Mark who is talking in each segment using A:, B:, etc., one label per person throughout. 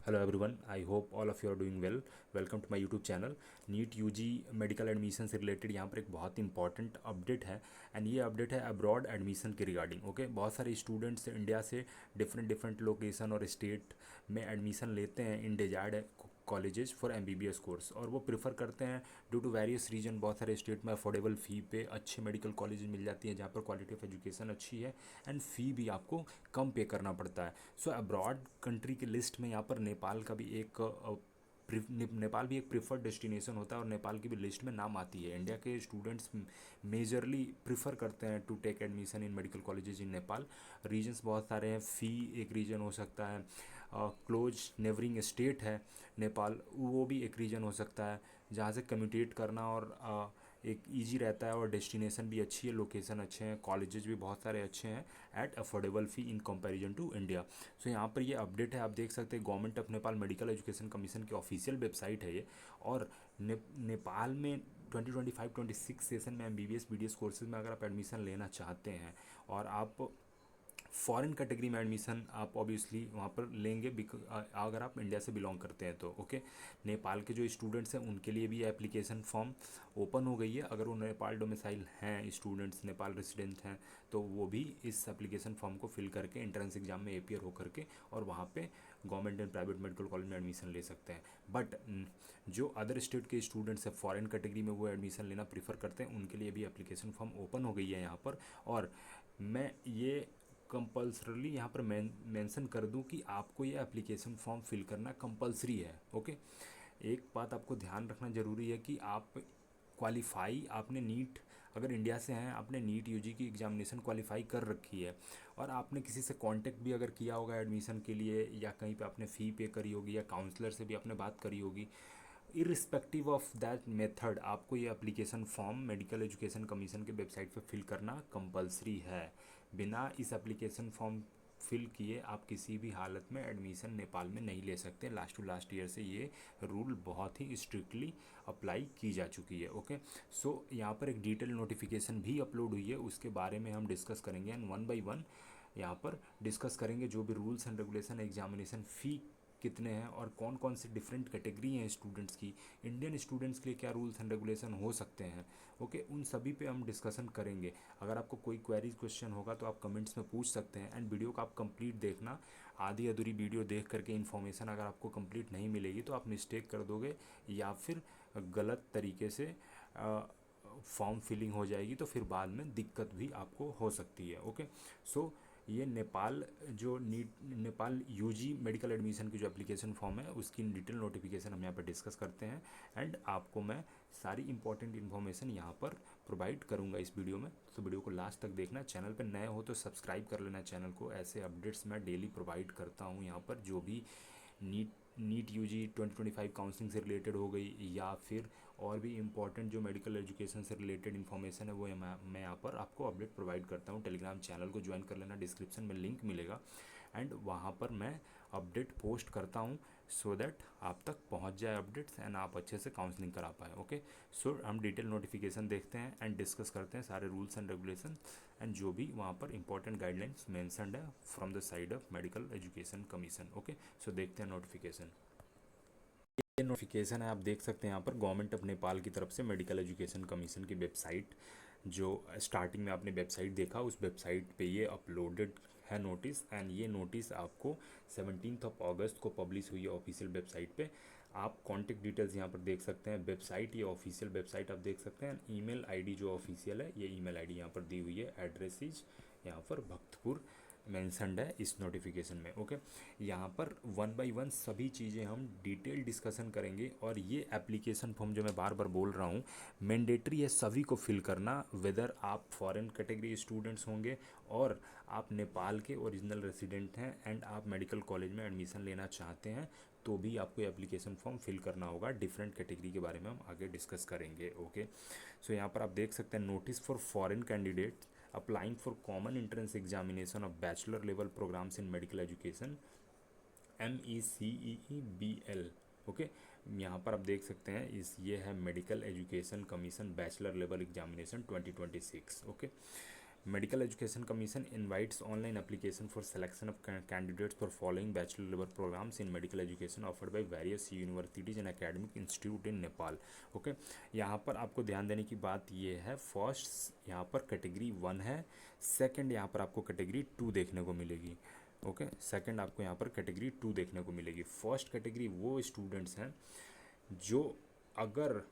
A: Hello everyone, I hope all of you are doing well. Welcome to my YouTube channel. NEET UG medical admission से related यहाँ पर एक बहुत important update है and ये update है अब्रॉड एडमिशन के रिगार्डिंग। ओके, बहुत सारे स्टूडेंट्स इंडिया से डिफरेंट लोकेशन और स्टेट में एडमिशन लेते हैं in desired colleges for MBBS course, और वो प्रेफर करते हैं ड्यू टू वेरियस रीजन। बहुत सारे स्टेट में अफोर्डेबल फ़ी पे अच्छे मेडिकल कॉलेज मिल जाती हैं जहाँ पर क्वालिटी ऑफ एजुकेशन अच्छी है एंड फ़ी भी आपको कम पे करना पड़ता है। सो अब्रॉड कंट्री की लिस्ट में यहाँ पर नेपाल का भी एक नेपाल भी एक प्रिफर्ड डेस्टिनेशन होता है और नेपाल की भी लिस्ट में नाम आती है। इंडिया के स्टूडेंट्स मेजरली प्रिफर करते हैं to take admission in medical colleges in Nepal. Reasons बहुत सारे हैं। फ़ी एक रीजन हो सकता है, क्लोज नेबरिंग स्टेट है नेपाल, वो भी एक रीजन हो सकता है जहाँ से कम्यूटेट करना और एक इजी रहता है, और डेस्टिनेशन भी अच्छी है, लोकेशन अच्छे हैं, कॉलेजेस भी बहुत सारे अच्छे हैं at affordable fee in comparison to India. So यहाँ पर ये अपडेट है, आप देख सकते हैं government of Nepal medical education commission की ऑफिशियल वेबसाइट है ये। और नेपाल में 2025-26 सेशन में एमबीबीएस बीडीएस कोर्सेज में अगर आप एडमिशन लेना चाहते हैं और आप फॉरेन कैटेगरी में एडमिशन आप ऑब्वियसली वहाँ पर लेंगे अगर आप इंडिया से बिलोंग करते हैं तो। ओके, नेपाल के जो स्टूडेंट्स हैं उनके लिए भी एप्लीकेशन फॉर्म ओपन हो गई है। अगर वो नेपाल डोमिसाइल हैं स्टूडेंट्स, नेपाल रेसिडेंट हैं, तो वो भी इस एप्लीकेशन फॉर्म को फिल करके एंट्रेंस एग्जाम में अपियर हो करके और वहाँ पे government and private medical college में एडमिशन ले सकते हैं। बट जो अदर स्टेट के स्टूडेंट्स हैं फॉरेन कैटेगरी में वो एडमिशन लेना प्रीफर करते हैं, उनके लिए भी एप्लीकेशन फॉर्म ओपन हो गई है यहाँ पर। और मैं ये कंपल्सरली यहाँ पर मेंशन कर दूँ कि आपको ये एप्लीकेशन फॉर्म फिल करना कंपल्सरी है। ओके, एक बात आपको ध्यान रखना ज़रूरी है कि आप क्वालिफाई, आपने नीट, अगर इंडिया से हैं आपने नीट यूजी की एग्जामिनेशन क्वालिफाई कर रखी है और आपने किसी से कांटेक्ट भी अगर किया होगा एडमिशन के लिए, या कहीं पे आपने फ़ी पे करी होगी, या काउंसलर से भी आपने बात करी होगी, इरिस्पेक्टिव ऑफ दैट मेथड आपको ये application form medical education commission के वेबसाइट पे फिल करना कंपलसरी है। बिना इस एप्लीकेशन फॉर्म फिल किए आप किसी भी हालत में एडमिशन नेपाल में नहीं ले सकते। लास्ट टू लास्ट ईयर से ये रूल बहुत ही स्ट्रिक्टली अप्लाई की जा चुकी है। ओके, सो यहाँ पर एक डिटेल नोटिफिकेशन भी अपलोड हुई है, उसके बारे में हम डिस्कस करेंगे एंड वन बाई वन यहाँ पर डिस्कस करेंगे जो भी रूल्स एंड रेगुलेशन, एग्जामिनेशन फ़ी कितने हैं और कौन कौन से डिफरेंट कैटेगरी हैं स्टूडेंट्स की, इंडियन स्टूडेंट्स के लिए क्या रूल्स एंड रेगुलेशन हो सकते हैं। ओके, उन सभी पे हम डिस्कशन करेंगे। अगर आपको कोई क्वेरीज क्वेश्चन होगा तो आप कमेंट्स में पूछ सकते हैं एंड वीडियो को आप कंप्लीट देखना। आधी अधूरी वीडियो देख करके इन्फॉर्मेशन अगर आपको कंप्लीट नहीं मिलेगी तो आप मिस्टेक कर दोगे या फिर गलत तरीके से फॉर्म फिलिंग हो जाएगी, तो फिर बाद में दिक्कत भी आपको हो सकती है। ओके, सो ये नेपाल जो नेपाल यूजी मेडिकल एडमिशन की जो एप्लीकेशन फॉर्म है उसकी डिटेल नोटिफिकेशन हम यहाँ पर डिस्कस करते हैं एंड आपको मैं सारी इंपॉर्टेंट इन्फॉर्मेशन यहाँ पर प्रोवाइड करूँगा इस वीडियो में। तो वीडियो को लास्ट तक देखना। चैनल पर नए हो तो सब्सक्राइब कर लेना चैनल को, ऐसे अपडेट्स मैं डेली प्रोवाइड करता हूँ यहाँ पर। जो भी नीट यूजी 2025 काउंसलिंग से रिलेटेड हो गई या फिर और भी इम्पॉर्टेंट जो मेडिकल एजुकेशन से रिलेटेड इन्फॉर्मेशन है वो मैं यहाँ पर आपको अपडेट प्रोवाइड करता हूँ। टेलीग्राम चैनल को ज्वाइन कर लेना, डिस्क्रिप्शन में लिंक मिलेगा एंड वहाँ पर मैं अपडेट पोस्ट करता हूँ सो दैट आप तक पहुँच जाए अपडेट्स एंड आप अच्छे से काउंसलिंग करा पाए। ओके, सो हम डिटेल नोटिफिकेशन देखते हैं एंड डिस्कस करते हैं सारे रूल्स एंड रेगुलेशन एंड जो भी वहाँ पर इंपॉर्टेंट गाइडलाइंस मेंशन्ड है from the side of medical education commission. Okay, so देखते हैं नोटिफिकेशन। ये नोटिफिकेशन है, आप देख सकते हैं यहाँ पर गवर्नमेंट ऑफ नेपाल की तरफ से मेडिकल एजुकेशन कमीशन की वेबसाइट, जो स्टार्टिंग में आपने वेबसाइट देखा उस वेबसाइट पे ये अपलोडेड है नोटिस एंड ये नोटिस आपको 17 अगस्त को पब्लिश हुई है ऑफिशियल वेबसाइट पे। आप कॉन्टेक्ट डिटेल्स यहाँ पर देख सकते हैं। वेबसाइट, ये ऑफिशियल वेबसाइट आप देख सकते हैं। ईमेल आईडी जो ऑफिशियल है, ये ईमेल आईडी यहाँ पर दी हुई है। एड्रेस इज यहाँ पर भक्तपुर मेंशनड है इस नोटिफिकेशन में। ओके, यहाँ पर वन बाय वन सभी चीज़ें हम डिटेल डिस्कशन करेंगे और ये एप्लीकेशन फॉर्म जो मैं बार बार बोल रहा हूँ मैंडेटरी है सभी को फिल करना, वेदर आप फॉरेन कैटेगरी स्टूडेंट्स होंगे और आप नेपाल के ओरिजिनल रेसिडेंट हैं एंड आप मेडिकल कॉलेज में एडमिशन लेना चाहते हैं तो भी आपको एप्लीकेशन फॉर्म फिल करना होगा। डिफरेंट कैटेगरी के बारे में हम आगे डिस्कस करेंगे। ओके, सो यहाँ पर आप देख सकते हैं notice for foreign candidate applying for common entrance examination of bachelor level programs in medical education MECEEBL। Okay, यहाँ पर आप देख सकते हैं ये है medical education commission bachelor level examination 2026। Okay, medical education commission invites online application for selection of candidates for following bachelor level programmes in medical education offered by various universities and academic institute in Nepal. Okay, यहाँ पर आपको ध्यान देने की बात ये है, first यहाँ पर कैटेगरी 1 है, सेकंड यहाँ पर आपको कैटेगरी 2 देखने को मिलेगी। ओके, सेकंड आपको यहाँ पर कैटेगरी 2 देखने को मिलेगी। फर्स्ट कैटेगरी वो स्टूडेंट्स हैं जो अगर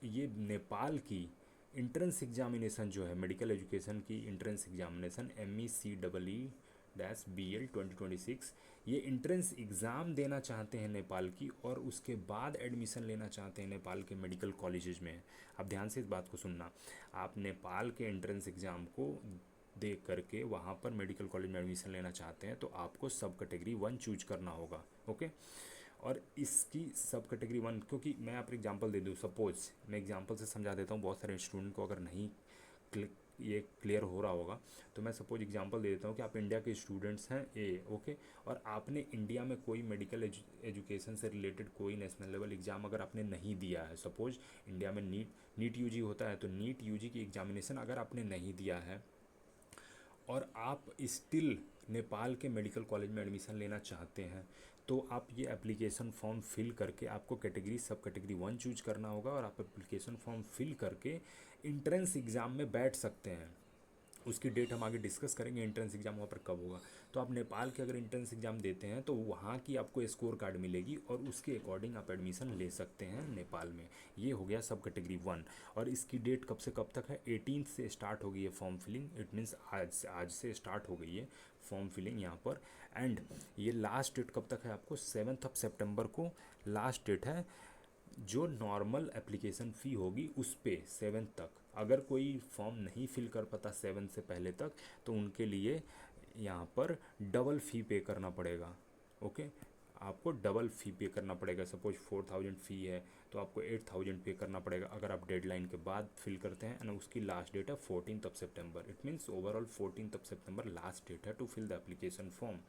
A: ये नेपाल की इंट्रेंस एग्जामिनेशन जो है, मेडिकल एजुकेशन की इंट्रेंस एग्जामिनेशन MECEE-BL 2026, ये इंट्रेंस एग्ज़ाम देना चाहते हैं नेपाल की, और उसके बाद एडमिशन लेना चाहते हैं नेपाल के मेडिकल कॉलेजेस में। आप ध्यान से इस बात को सुनना, आप नेपाल के एंट्रेंस एग्ज़ाम को दे करके वहाँ पर मेडिकल कॉलेज में एडमिशन लेना चाहते हैं तो आपको सब कैटेगरी 1 चूज करना होगा। ओके, और इसकी सब कैटेगरी 1, क्योंकि मैं आप एग्जांपल दे दूँ, सपोज मैं एग्जांपल से समझा देता हूँ, बहुत सारे स्टूडेंट को अगर नहीं ये क्लियर हो रहा होगा तो मैं सपोज एग्जांपल दे देता हूँ कि आप इंडिया के स्टूडेंट्स हैं ए, ओके, और आपने इंडिया में कोई मेडिकल एजुकेशन से रिलेटेड कोई नेशनल लेवल एग्ज़ाम अगर आपने नहीं दिया है, सपोज इंडिया में नीट यूजी होता है, तो नीट यूजी की एग्जामिनेशन अगर आपने नहीं दिया है और आप स्टिल नेपाल के मेडिकल कॉलेज में एडमिशन लेना चाहते हैं, तो आप ये एप्लीकेशन फॉर्म फिल करके आपको कैटेगरी सब कैटेगरी 1 चूज करना होगा, और आप एप्लीकेशन फॉर्म फिल करके इंट्रेंस एग्ज़ाम में बैठ सकते हैं। उसकी डेट हम आगे डिस्कस करेंगे, एंट्रेंस एग्ज़ाम वहाँ पर कब होगा। तो आप नेपाल के अगर एंट्रेंस एग्ज़ाम देते हैं तो वहाँ की आपको स्कोर कार्ड मिलेगी, और उसके अकॉर्डिंग आप एडमिशन ले सकते हैं नेपाल में। ये हो गया सब कैटेगरी 1, और इसकी डेट कब से कब तक है? 18 से स्टार्ट हो गई है फॉर्म फिलिंग, इट मीन्स आज से स्टार्ट हो गई है फॉर्म फिलिंग यहाँ पर। एंड ये लास्ट डेट कब तक है? आपको 7 सितंबर को लास्ट डेट है। जो नॉर्मल एप्लीकेशन फ़ी होगी उस पे 7 तक, अगर कोई फॉर्म नहीं फिल कर पाता 7 से पहले तक, तो उनके लिए यहाँ पर डबल फ़ी पे करना पड़ेगा। ओके, आपको डबल फ़ी पे करना पड़ेगा। सपोज 4000 फ़ी है तो आपको 8000 पे करना पड़ेगा अगर आप डेडलाइन के बाद फिल करते हैं, एंड उसकी लास्ट डेट है 14 सितंबर। इट मीन्स ओवरऑल 14 सितंबर लास्ट डेट है to fill the application form.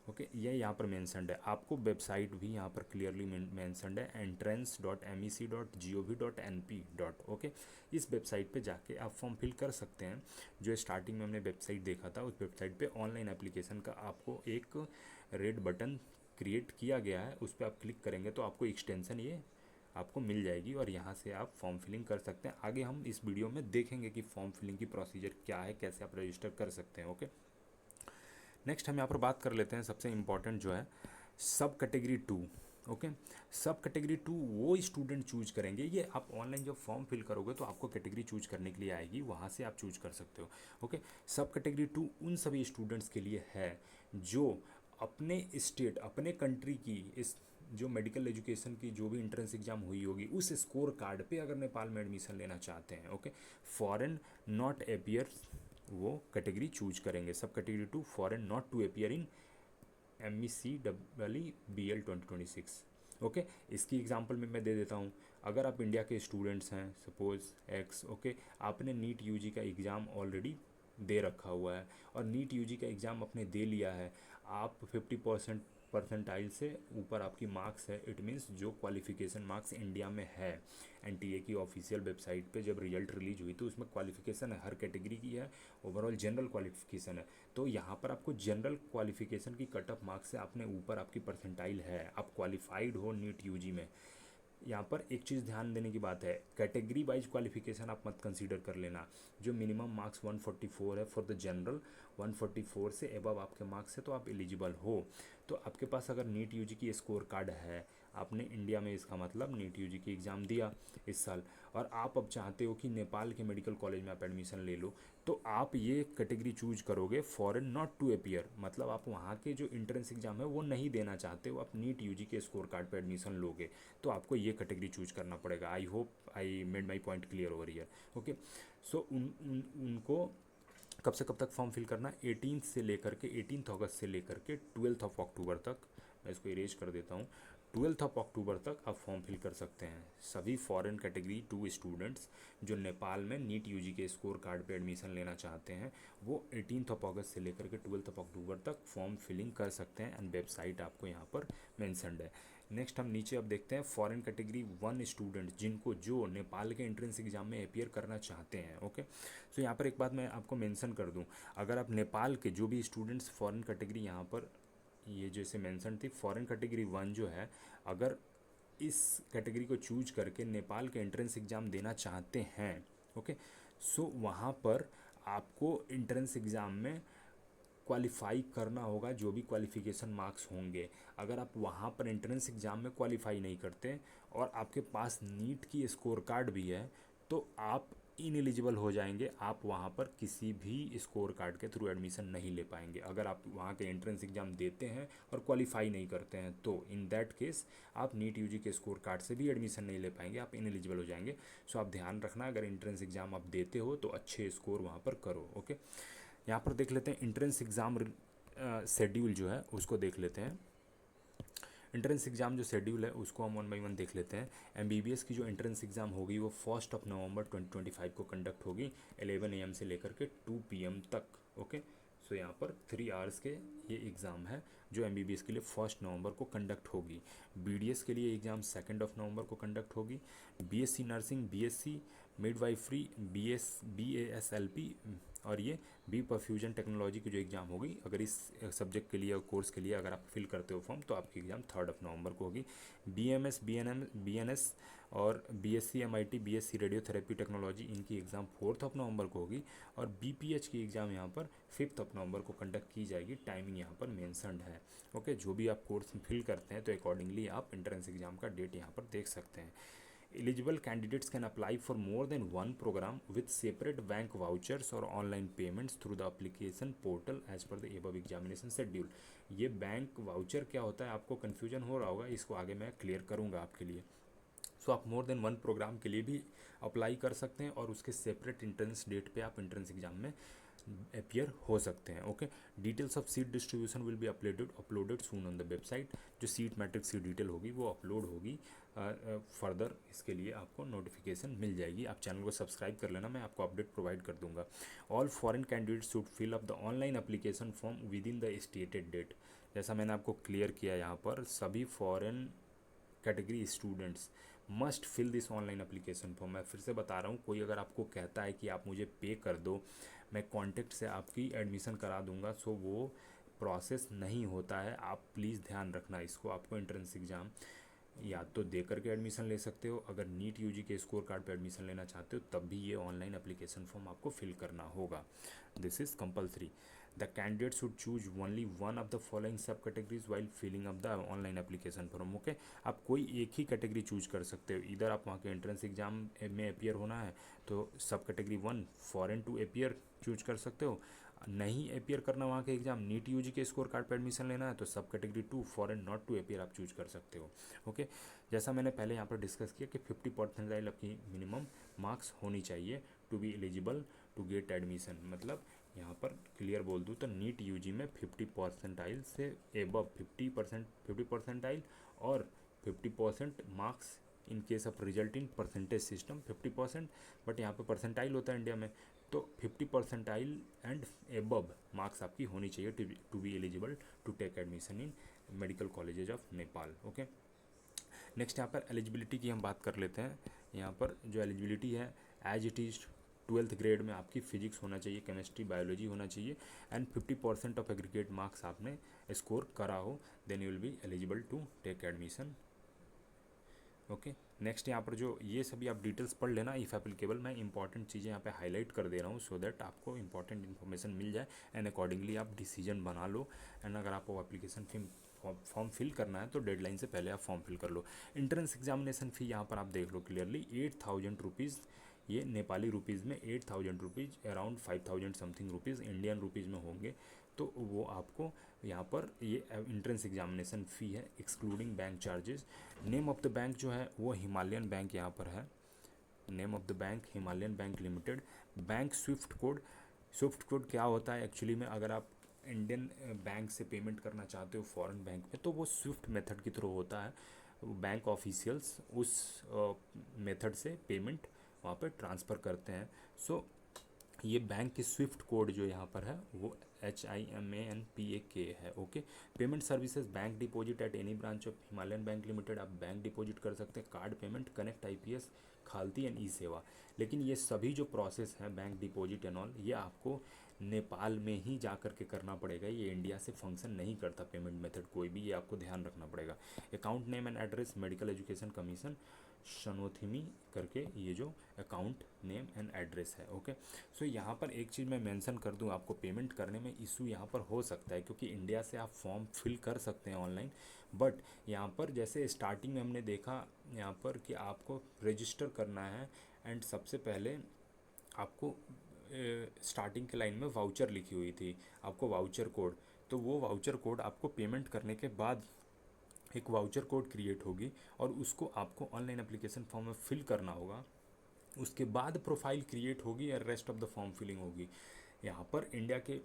A: Okay, ये यहाँ पर मेंशनड है। आपको वेबसाइट भी यहाँ पर क्लियरली मेंशनड है, entrance.mec.gov.np. ओके, इस वेबसाइट पे जाके आप फॉर्म फिल कर सकते हैं। जो स्टार्टिंग में हमने वेबसाइट देखा था, उस वेबसाइट पे ऑनलाइन एप्लीकेशन का आपको एक रेड बटन क्रिएट किया गया है, उस पर आप क्लिक करेंगे तो आपको एक्सटेंशन ये आपको मिल जाएगी, और यहाँ से आप फॉर्म फिलिंग कर सकते हैं। आगे हम इस वीडियो में देखेंगे कि फॉर्म फिलिंग की प्रोसीजर क्या है, कैसे आप रजिस्टर कर सकते हैं। ओके, नेक्स्ट हम यहाँ पर बात कर लेते हैं सबसे इम्पॉर्टेंट जो है सब कैटेगरी 2। ओके, सब कैटेगरी 2 वो स्टूडेंट चूज करेंगे। ये आप ऑनलाइन जब फॉर्म फिल करोगे तो आपको कैटेगरी चूज करने के लिए आएगी, वहाँ से आप चूज कर सकते हो। ओके, सब कैटेगरी 2 उन सभी स्टूडेंट्स के लिए है जो अपने स्टेट, अपने कंट्री की इस जो मेडिकल एजुकेशन की जो भी एंट्रेंस एग्जाम हुई होगी उस स्कोर कार्ड पे अगर नेपाल में एडमिशन लेना चाहते हैं। ओके, फॉरेन नॉट अपीयर वो कैटेगरी चूज करेंगे। Sub category 2 foreign not to appear in MECEE-BL 2026। Okay, इसकी एग्जांपल में मैं दे देता हूँ। अगर आप इंडिया के स्टूडेंट्स हैं, सपोज एक्स, ओके, आपने नीट यूजी का एग्ज़ाम ऑलरेडी दे रखा हुआ है, और नीट यूजी का एग्ज़ाम आपने दे लिया है, आप 50% परसेंटाइल से ऊपर आपकी मार्क्स है, इट मीन्स जो क्वालिफिकेशन मार्क्स इंडिया में है, NTA की ऑफिशियल वेबसाइट पे जब रिजल्ट रिलीज हुई तो उसमें क्वालिफिकेशन है, हर कैटेगरी की है, ओवरऑल जनरल क्वालिफिकेशन है। तो यहाँ पर आपको जनरल क्वालिफिकेशन की कट ऑफ मार्क्स से आपने ऊपर आपकी परसेंटाइल है, आप क्वालिफाइड हो नीट यूजी में। यहाँ पर एक चीज़ ध्यान देने की बात है, कैटेगरी वाइज क्वालिफिकेशन आप मत कंसीडर कर लेना। जो मिनिमम मार्क्स 144 है फॉर द जनरल, 144 से एबव आपके मार्क्स है तो आप एलिजिबल हो। तो आपके पास अगर नीट यूजी की स्कोर कार्ड है, आपने इंडिया में, इसका मतलब नीट यूजी की एग्ज़ाम दिया इस साल, और आप अब चाहते हो कि नेपाल के मेडिकल कॉलेज में आप एडमिशन ले लो, तो आप ये कैटेगरी चूज करोगे फॉरेन नॉट टू अपीयर। मतलब आप वहाँ के जो इंट्रेंस एग्ज़ाम है वो नहीं देना चाहते हो, आप नीट यूजी के स्कोर कार्ड पर एडमिशन लोगे, तो आपको ये कैटेगरी चूज करना पड़ेगा। I hope I made my point clear over here. Okay, so उनको कब से कब तक फॉर्म फिल करना? 18 से लेकर के 18 अगस्त से लेकर के 12 अक्टूबर तक। मैं इसको इरेज कर देता हूँ। 12 अक्टूबर तक आप फॉर्म फिल कर सकते हैं। सभी फॉरेन कैटेगरी 2 स्टूडेंट्स जो नेपाल में नीट यूजी के स्कोर कार्ड पे एडमिशन लेना चाहते हैं वो 18 अगस्त से लेकर के 12 अक्टूबर तक फॉर्म फिलिंग कर सकते हैं, एंड वेबसाइट आपको यहाँ पर मेंशन्ड है। नेक्स्ट हम नीचे अब देखते हैं फॉरेन कैटेगरी 1 स्टूडेंट जिनको जो नेपाल के एंट्रेंस एग्जाम में अपीयर करना चाहते हैं। ओके, सो यहाँ पर एक बात मैं आपको मेंशन कर दूँ, अगर आप नेपाल के जो भी स्टूडेंट्स फॉरेन कैटेगरी यहाँ पर ये जैसे मेंशन थी फॉरेन कैटेगरी 1 जो है, अगर इस कैटेगरी को चूज करके नेपाल के एंट्रेंस एग्ज़ाम देना चाहते हैं, ओके, सो वहाँ पर आपको एंट्रेंस एग्ज़ाम में क्वालिफाई करना होगा, जो भी क्वालिफ़िकेशन मार्क्स होंगे। अगर आप वहाँ पर एंट्रेंस एग्ज़ाम में क्वालिफाई नहीं करते और आपके पास नीट की स्कोर कार्ड भी है तो आप इनएलिजिबल हो जाएंगे, आप वहाँ पर किसी भी स्कोर कार्ड के थ्रू एडमिशन नहीं ले पाएंगे। अगर आप वहाँ के एंट्रेंस एग्ज़ाम देते हैं और क्वालिफाई नहीं करते हैं तो इन दैट केस आप नीट यूजी के स्कोर कार्ड से भी एडमिशन नहीं ले पाएंगे, आप इनएलिजिबल हो जाएंगे। सो आप ध्यान रखना, अगर एंट्रेंस एग्ज़ाम आप देते हो तो अच्छे स्कोर वहाँ पर करो। ओके, यहाँ पर देख लेते हैं एंट्रेंस एग्ज़ाम शेड्यूल जो है उसको देख लेते हैं। एंट्रेंस एग्ज़ाम जो शेड्यूल है उसको हम 1 बाई 1 देख लेते हैं। एमबीबीएस की जो एंट्रेंस एग्ज़ाम होगी वो 1 नवंबर 2025 को कंडक्ट होगी 11 AM से लेकर के 2 PM तक। ओके, सो यहाँ पर 3 आवर्स के ये एग्ज़ाम है जो एमबीबीएस के लिए 1 नवंबर को कंडक्ट होगी। बीडीएस के लिए एग्ज़ाम 2 नवंबर को कंडक्ट होगी। BSc nursing, BSc midwifery, BASLP और ये बी परफ्यूजन टेक्नोलॉजी की जो एग्ज़ाम होगी, अगर इस सब्जेक्ट के लिए और कोर्स के लिए अगर आप फिल करते हो फॉर्म तो आपकी एग्ज़ाम 3 नवंबर को होगी। बीएमएस, बीएनएस और BSc MIT, BSc radiotherapy technology, इनकी एग्ज़ाम 4 नवंबर को होगी। और बीपीएच की एग्ज़ाम यहाँ पर 5 नवंबर को कंडक्ट की जाएगी। टाइमिंग यहाँ पर मेंशन्ड है। ओके, जो भी आप कोर्स फिल करते हैं तो अकॉर्डिंगली आप एंट्रेंस एग्ज़ाम का डेट यहाँ पर देख सकते हैं। Eligible candidates can apply for more than one program with separate bank vouchers or online payments through the application portal as per the above examination schedule। ये बैंक वाउचर क्या होता है आपको कन्फ्यूजन हो रहा होगा, इसको आगे मैं क्लियर करूँगा आपके लिए। सो आप मोर देन 1 प्रोग्राम के लिए भी अप्लाई कर सकते हैं और उसके सेपरेट एंट्रेंस डेट पे आप एंट्रेंस एग्जाम में अपीयर हो सकते हैं। Okay, details of seat distribution will be uploaded soon on the website. जो सीट मैट्रिक्स की डिटेल होगी वो अपलोड होगी फर्दर, इसके लिए आपको नोटिफिकेशन मिल जाएगी। आप चैनल को सब्सक्राइब कर लेना, मैं आपको अपडेट प्रोवाइड कर दूंगा। All foreign candidates should fill up the online application form within the stated date. जैसा मैंने आपको क्लियर किया यहाँ पर, सभी foreign category students must fill this online application form. मैं फिर से बता रहा हूँ, कोई अगर आपको कहता है कि आप मुझे पे कर दो, मैं कॉन्टेक्ट से आपकी एडमिशन करा दूंगा, सो वो प्रोसेस नहीं होता है। आप प्लीज़ ध्यान रखना इसको। आपको एंट्रेंस एग्ज़ाम या तो दे करके एडमिशन ले सकते हो, अगर नीट यूजी के स्कोर कार्ड पे एडमिशन लेना चाहते हो तब भी ये ऑनलाइन एप्लीकेशन फॉर्म आपको फिल करना होगा। This is compulsory. The candidate should choose only one of the following sub categories while filling up the online application form. Okay, आप कोई एक ही कैटेगरी चूज कर सकते हो। इधर आप वहाँ के एंट्रेंस एग्जाम में अपियर होना है तो sub category 1 foreign to appear choose कर सकते हो। नहीं अपियर करना वहाँ के एग्जाम, नीट यूजी के स्कोर कार्ड पर एडमिशन लेना है तो sub category 2 foreign not to appear आप चूज कर सकते हो। ओके, जैसा मैंने पहले यहाँ पर डिस्कस किया कि 50% आपकी मिनिमम मार्क्स होनी चाहिए to be eligible to get admission. मतलब यहाँ पर क्लियर बोल दूँ तो नीट यूजी में 50% से एबव 50% और 50% marks in case of result in percentage system 50%, but यहाँ पे परसेंटाइल होता है इंडिया में, तो 50% एंड एबव मार्क्स आपकी होनी चाहिए to be eligible to take admission in medical colleges of Nepal. Okay, next यहाँ पर एलिजिबिलिटी की हम बात कर लेते हैं। यहाँ पर जो एलिजिबिलिटी है as it is 12th grade में आपकी फिजिक्स होना चाहिए, केमिस्ट्री, बायोलॉजी होना चाहिए एंड 50% ऑफ एग्रीगेट मार्क्स आपने स्कोर करा हो, then you will be eligible to take admission. Okay, next यहाँ पर जो ये सभी आप डिटेल्स पढ़ लेना इफ़ एप्लीकेबल। मैं इंपॉर्टेंट चीज़ें यहाँ पे हाईलाइट कर दे रहा हूँ सो दैट आपको इंपॉर्टेंट इन्फॉर्मेशन मिल जाए एंड अकॉर्डिंगली आप डिसीजन बना लो। एंड अगर आपको एप्लीकेशन फॉर्म फिल करना है तो डेडलाइन से पहले आप फॉर्म फिल कर लो। एंट्रेंस एग्जामिनेशन फ़ी यहाँ पर आप देख लो क्लियरली 8000 रुपीज़, ये नेपाली रुपीज़ में 8000 rupees, around 5000 something rupees Indian rupees में होंगे। तो वो आपको यहाँ पर ये एंट्रेंस एग्जामिनेशन फ़ी है excluding bank charges. Name of the bank जो है वो हिमालयन बैंक यहाँ पर है। Name of the bank Himalayan Bank limited. Bank Swift code क्या होता है एक्चुअली में, अगर आप इंडियन बैंक से पेमेंट करना चाहते हो फॉरेन बैंक में तो वो स्विफ्ट मेथड की थ्रू होता है। बैंक ऑफिशियल्स उस मेथड से पेमेंट वहाँ पर ट्रांसफ़र करते हैं। सो ये बैंक की स्विफ्ट कोड जो यहाँ पर है वो HIMANPAK है। Okay, payment services, bank deposit at any branch of Himalayan Bank limited, आप बैंक डिपॉजिट कर सकते हैं, कार्ड पेमेंट, कनेक्ट IPS, खालती एंड ई सेवा। लेकिन ये सभी जो प्रोसेस हैं बैंक डिपॉजिट एंड ऑल, ये आपको नेपाल में ही जा कर के करना पड़ेगा, ये इंडिया से फंक्शन नहीं करता पेमेंट मेथड कोई भी, ये आपको ध्यान रखना पड़ेगा। Account name and address, medical education commission Sanothimi करके ये जो अकाउंट नेम एंड एड्रेस है। ओके, सो यहाँ पर एक चीज़ मैं मेंशन कर दूँ, आपको पेमेंट करने में इशू यहाँ पर हो सकता है क्योंकि इंडिया से आप फॉर्म फिल कर सकते हैं ऑनलाइन, बट यहाँ पर जैसे स्टार्टिंग में हमने देखा यहाँ पर कि आपको रजिस्टर करना है एंड सबसे पहले आपको स्टार्टिंग के लाइन में वाउचर लिखी हुई थी, आपको वाउचर कोड, तो वो वाउचर कोड आपको पेमेंट करने के बाद एक वाउचर कोड क्रिएट होगी और उसको आपको ऑनलाइन एप्लीकेशन फॉर्म में फिल करना होगा। उसके बाद प्रोफाइल क्रिएट होगी और rest of the form filling होगी। यहाँ पर इंडिया के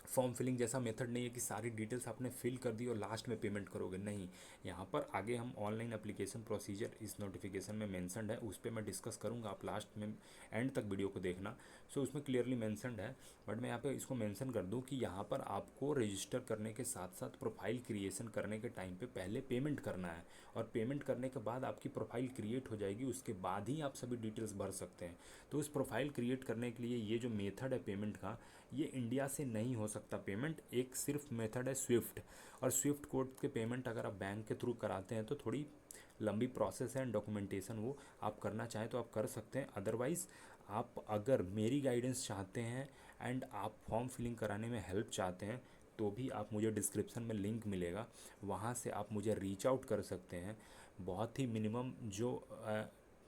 A: फॉर्म फिलिंग जैसा मेथड नहीं है कि सारी डिटेल्स आपने फिल कर दी और लास्ट में पेमेंट करोगे, नहीं। यहाँ पर आगे हम ऑनलाइन एप्लीकेशन प्रोसीजर इस नोटिफिकेशन में मेंशन्ड है, उस पर मैं डिस्कस करूँगा, आप लास्ट में एंड तक वीडियो को देखना। सो उसमें क्लियरली मेंशन्ड है, बट मैं यहाँ पे इसको मेंशन कर दूँ कि यहाँ पर आपको रजिस्टर करने के साथ साथ प्रोफाइल क्रिएशन करने के टाइम पे पहले पेमेंट करना है और पेमेंट करने के बाद आपकी प्रोफाइल क्रिएट हो जाएगी, उसके बाद ही आप सभी डिटेल्स भर सकते हैं। तो उस प्रोफाइल क्रिएट करने के लिए ये जो मेथड है पेमेंट का, ये इंडिया से नहीं हो सकता पेमेंट, एक सिर्फ मेथड है स्विफ्ट, और स्विफ्ट कोड के पेमेंट अगर आप बैंक के थ्रू कराते हैं तो थोड़ी लंबी प्रोसेस है एंड डॉक्यूमेंटेशन, वो आप करना चाहें तो आप कर सकते हैं। अदरवाइज़ आप अगर मेरी गाइडेंस चाहते हैं एंड आप फॉर्म फिलिंग कराने में हेल्प चाहते हैं तो भी आप मुझे डिस्क्रिप्शन में लिंक मिलेगा, वहाँ से आप मुझे रीच आउट कर सकते हैं। बहुत ही मिनिमम जो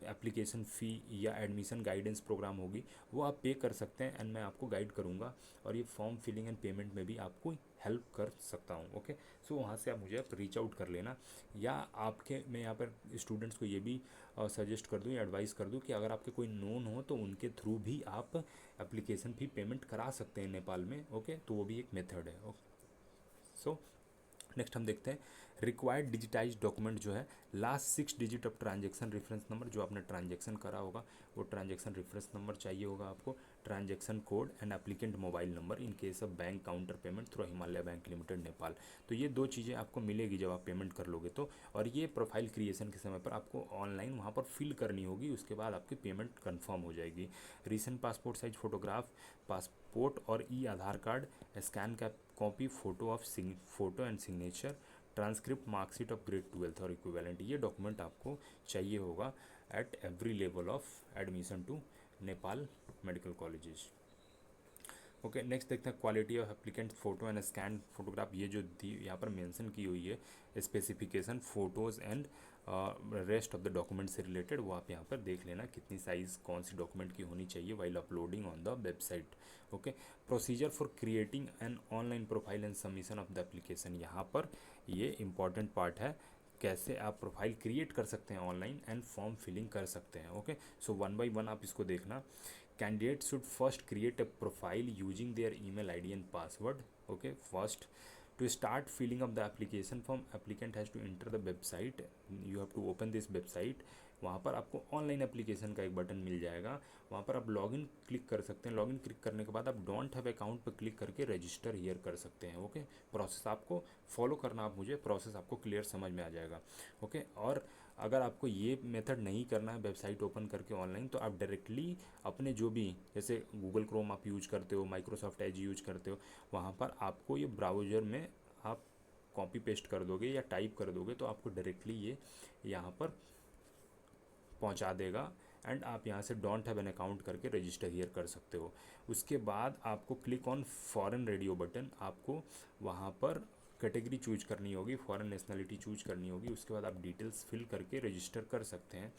A: एप्लीकेशन फ़ी या एडमिशन गाइडेंस प्रोग्राम होगी वो आप पे कर सकते हैं एंड मैं आपको गाइड करूँगा और ये फॉर्म फिलिंग एंड पेमेंट में भी आपको हेल्प कर सकता हूँ। ओके, सो वहाँ से आप मुझे रीच आउट कर लेना, या आपके मैं यहाँ पर स्टूडेंट्स को ये भी सजेस्ट कर दूँ या एडवाइस कर दूँ कि अगर आपके कोई नोन हो तो उनके थ्रू भी आप एप्लीकेशन फ़ी पेमेंट करा सकते हैं नेपाल में। ओके, तो वो भी एक मेथड है। ओके, सो नेक्स्ट हम देखते हैं रिक्वायर्ड डिजिटाइज डॉक्यूमेंट जो है, last 6 digit of transaction reference number, जो आपने ट्रांजैक्शन करा होगा वो ट्रांजैक्शन रेफरेंस नंबर चाहिए होगा आपको, transaction code and applicant mobile number in case of bank counter payment through Himalaya bank limited Nepal. तो ये दो चीज़ें आपको मिलेगी जब आप पेमेंट कर लोगे तो, और ये प्रोफाइल क्रिएशन के समय पर आपको ऑनलाइन वहाँ पर फिल करनी होगी, उसके बाद आपकी पेमेंट कन्फर्म हो जाएगी। Recent passport size photograph, passport और ई आधार कार्ड, स्कैन का copy, photo and signature, transcript, marksheet of grade 12 और इक्विवेलेंट, ये डॉक्यूमेंट आपको चाहिए होगा at every level of admission to Nepal medical colleges. Okay, next देखते हैं quality of applicant photo and scan photograph, ये जो दी यहाँ पर मेंशन की हुई है specification, photos and rest of the document से रिलेटेड, वो आप यहाँ पर देख लेना कितनी साइज़ कौन सी डॉक्यूमेंट की होनी चाहिए while uploading on the website. Okay, procedure for creating an online profile and submission of the application, यहाँ पर ये इंपॉर्टेंट पार्ट है, कैसे आप प्रोफाइल क्रिएट कर सकते हैं ऑनलाइन एंड फॉर्म फिलिंग कर सकते हैं। Okay, so one by one आप इसको देखना। Candidate should first create a profile using their email ID and password. Okay, first to start filling up the application form, applicant has to enter the website, you have to open this website, वहाँ पर आपको online application का एक button मिल जाएगा, वहाँ पर आप login click कर सकते हैं, लॉगिन क्लिक करने के बाद आप डोंट हैव अकाउंट पर क्लिक करके रजिस्टर हियर कर सकते हैं। ओके, प्रोसेस आपको फॉलो करना, आप मुझे प्रोसेस आपको क्लियर समझ में आ जाएगा। ओके, और अगर आपको ये मेथड नहीं करना है वेबसाइट ओपन करके ऑनलाइन, तो आप डायरेक्टली अपने जो भी, जैसे गूगल क्रोम आप यूज करते हो, माइक्रोसॉफ्ट एज यूज करते हो, वहाँ पर आपको ये ब्राउज़र में आप कॉपी पेस्ट कर दोगे या टाइप कर दोगे तो आपको डायरेक्टली ये यहाँ पर पहुंचा देगा एंड आप यहाँ से डोंट हैव एन अकाउंट करके रजिस्टर हियर कर सकते हो। उसके बाद आपको click on foreign radio button, आपको वहाँ पर कैटेगरी चूज करनी होगी, फॉरेन नेशनलिटी चूज करनी होगी, उसके बाद आप डिटेल्स फिल करके रजिस्टर कर सकते हैं।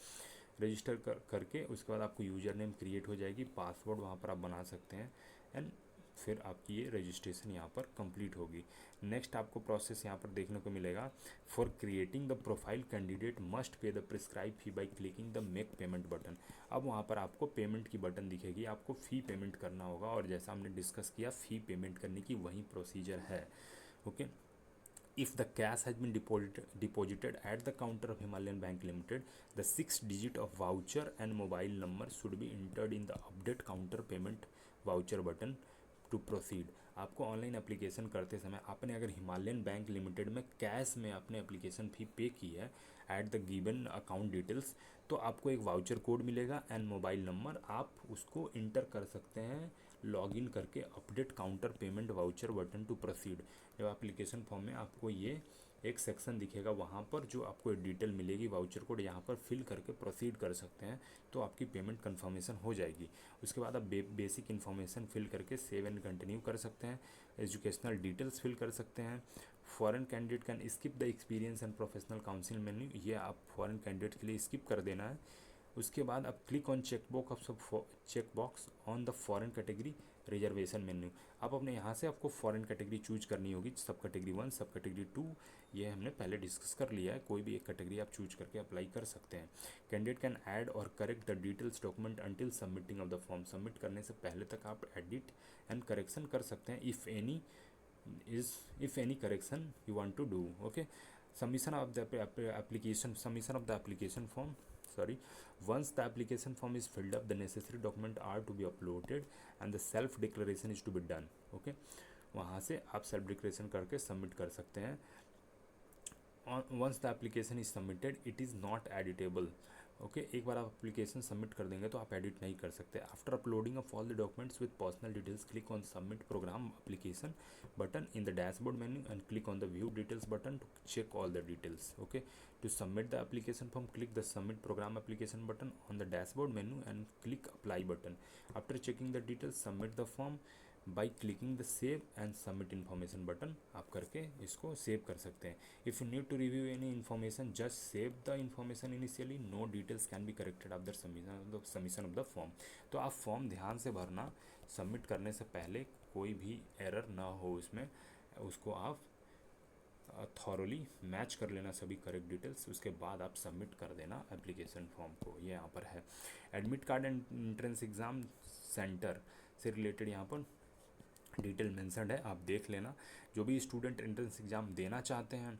A: रजिस्टर करके उसके बाद आपको यूज़र नेम क्रिएट हो जाएगी, पासवर्ड वहाँ पर आप बना सकते हैं एंड फिर आपकी ये रजिस्ट्रेशन यहाँ पर कंप्लीट होगी। नेक्स्ट आपको प्रोसेस यहाँ पर देखने को मिलेगा, for creating the profile candidate must pay the prescribe fee by clicking the make payment button. अब वहाँ पर आपको पेमेंट की बटन दिखेगी, आपको फ़ी पेमेंट करना होगा, और जैसा हमने डिस्कस किया फ़ी पेमेंट करने की वही प्रोसीजर है। Okay, if the cash has been deposited at the counter of Himalayan Bank Limited, the 6 digit of voucher and mobile number should be entered in the update counter payment voucher button to proceed। आपको online application करते समय आपने अगर Himalayan Bank Limited में cash में अपने application fee pay की है at the given account details, तो आपको एक वाउचर कोड मिलेगा एंड मोबाइल नंबर, आप उसको इंटर कर सकते हैं लॉगिन करके update counter payment voucher button to proceed. जब एप्लीकेशन फॉर्म में आपको ये एक सेक्शन दिखेगा, वहाँ पर जो आपको डिटेल मिलेगी वाउचर कोड, यहाँ पर फिल करके प्रोसीड कर सकते हैं, तो आपकी पेमेंट कन्फर्मेशन हो जाएगी। उसके बाद आप बेसिक इन्फॉर्मेशन फिल करके सेव एंड कंटिन्यू कर सकते हैं, एजुकेशनल डिटेल्स फिल कर सकते हैं। Foreign candidate can skip the experience and professional council menu, ये आप फॉरेन कैंडिडेट के लिए स्किप कर देना है। उसके बाद आप click on checkbox on the foreign category reservation menu, आप अपने यहाँ से आपको फॉरेन कैटेगरी चूज करनी होगी, सब कैटेगरी 1, सब कैटेगरी 2, ये हमने पहले डिस्कस कर लिया है। कोई भी एक कैटेगरी आप चूज करके अप्लाई कर सकते हैं। कैंडिडेट कैन ऐड और correct the details document until submitting of the form, submit करने से पहले तक आप एडिट एंड करेक्शन कर सकते हैं if any correction you want to do. Okay, submission of the application form, sorry, once the application form is filled up, the necessary document are to be uploaded and the self declaration is to be done. Okay, वहाँ से आप self declaration करके submit कर सकते हैं। Once the application is submitted it is not editable. Okay, एक बार आप एप्लीकेशन सबमिट कर देंगे तो आप एडिट नहीं कर सकते। After uploading of all the documents with personal details, click on submit programme application button in the dashboard menu and click on the view details button to check all the details. Okay, to submit the application form, click the submit programme application button on the dashboard menu and click apply button. After checking the details, submit the form by clicking the save and submit information button, आप करके इसको save कर सकते हैं। If you need to review any information, just save the information initially, no details can be corrected after submission of the form. तो आप form ध्यान से भरना, सबमिट करने से पहले कोई भी एरर ना हो उसमें, उसको आप थॉरली मैच कर लेना सभी करेक्ट डिटेल्स, उसके बाद आप सबमिट कर देना एप्लीकेशन फॉर्म को। ये यहाँ पर है admit card and entrance exam centre से रिलेटेड यहाँ पर डिटेल मेंशन्ड है, आप देख लेना। जो भी स्टूडेंट एंट्रेंस एग्ज़ाम देना चाहते हैं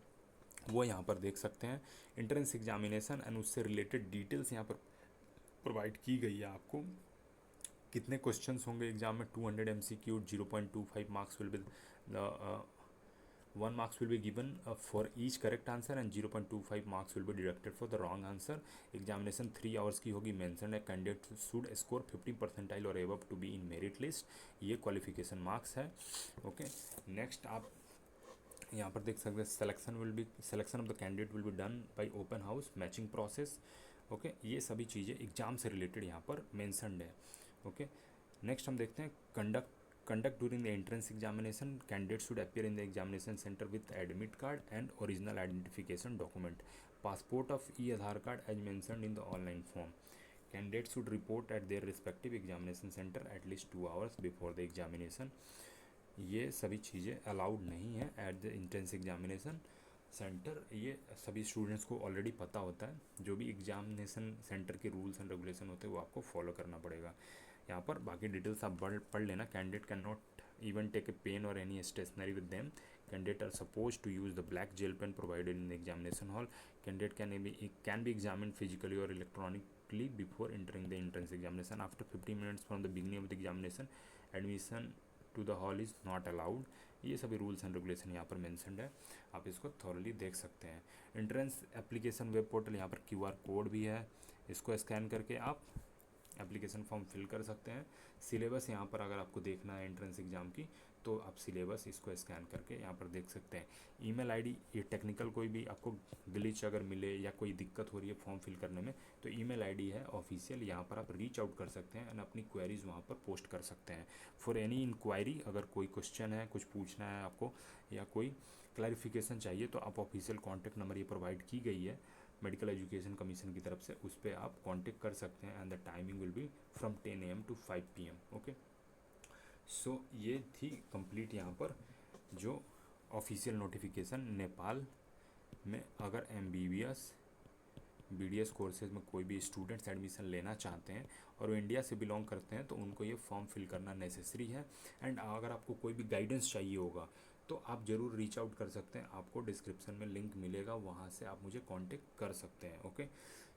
A: वो यहाँ पर देख सकते हैं। एंट्रेंस एग्जामिनेशन एंड उससे रिलेटेड डिटेल्स यहाँ पर प्रोवाइड की गई है आपको। कितने क्वेश्चंस होंगे एग्जाम में, 200 MCQ, 0.25 marks will be 1 marks will be given for each correct answer and 0.25 marks will be deducted for the wrong answer. Examination 3 hours की होगी। mentioned है candidate should score 50 percentile or above to be in merit list, ये qualification marks है। Okay, next आप यहाँ पर देख सकते हैं selection of the candidate will be done by open house matching process. Okay, ये सभी चीज़ें एग्जाम से रिलेटेड यहाँ पर मेंशन्ड है। ओके, नेक्स्ट हम देखते हैं conduct during the entrance examination, candidates should appear in the examination center with admit card and original identification document, passport of e-Aadhaar card as mentioned in the online form. Candidates should report at their respective examination center at least 2 hours before the examination. ये सभी चीज़ें allowed नहीं है at the entrance examination centre, ये सभी students को already पता होता है। जो भी एग्जामिनेशन सेंटर के रूल्स एंड रेगुलेशन होते हैं वो आपको फॉलो करना पड़ेगा। यहाँ पर बाकी डिटेल्स आप पढ़ लेना। Candidate can not even take a pen or any stationery with them. Candidate are suppose to use the black gel pen provided in the examination hall. Candidate can be examine physically or electronically before entering the entrance examination. After 15 minutes from the beginning of the examination, admission to the hall is not allowed. ये सभी rules and regulation यहाँ पर mentioned है, आप इसको thoroughly देख सकते हैं। एंट्रेंस एप्लीकेशन वेब पोर्टल, यहाँ पर QR कोड भी है, इसको स्कैन करके आप एप्लीकेशन फॉर्म फिल कर सकते हैं। सिलेबस यहाँ पर अगर आपको देखना है एंट्रेंस एग्ज़ाम की, तो आप सिलेबस इसको स्कैन करके यहाँ पर देख सकते हैं। ईमेल आईडी, ये टेक्निकल कोई भी आपको ग्लिच अगर मिले या कोई दिक्कत हो रही है फॉर्म फिल करने में, तो ईमेल आईडी है ऑफिशियल, यहाँ पर आप रीच आउट कर सकते हैं एंड अपनी क्वेरीज वहाँ पर पोस्ट कर सकते हैं। फॉर एनी इंक्वायरी, अगर कोई क्वेश्चन है, कुछ पूछना है आपको या कोई क्लैरिफिकेशन चाहिए, तो आप ऑफिशियल कॉन्टैक्ट नंबर ये प्रोवाइड की गई है मेडिकल एजुकेशन कमीशन की तरफ से, उस पर आप कांटेक्ट कर सकते हैं and the timing will be from 10 AM to 5 PM। Okay, so ये थी कंप्लीट यहाँ पर जो ऑफिशियल नोटिफिकेशन। नेपाल में अगर MBBS BDS कोर्सेज में कोई भी स्टूडेंट्स एडमिशन लेना चाहते हैं और वो इंडिया से बिलोंग करते हैं, तो उनको ये फॉर्म फिल करना नेसेसरी है। एंड अगर आपको कोई भी गाइडेंस चाहिए होगा तो आप ज़रूर रीच आउट कर सकते हैं, आपको डिस्क्रिप्शन में लिंक मिलेगा, वहाँ से आप मुझे कांटेक्ट कर सकते हैं। ओके,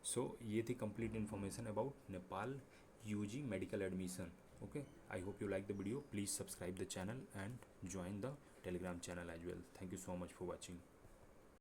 A: सो ये थी complete information about Nepal UG medical admission. Okay, I hope you like the video. Please subscribe the channel and join the Telegram channel as well. Thank you so much for watching.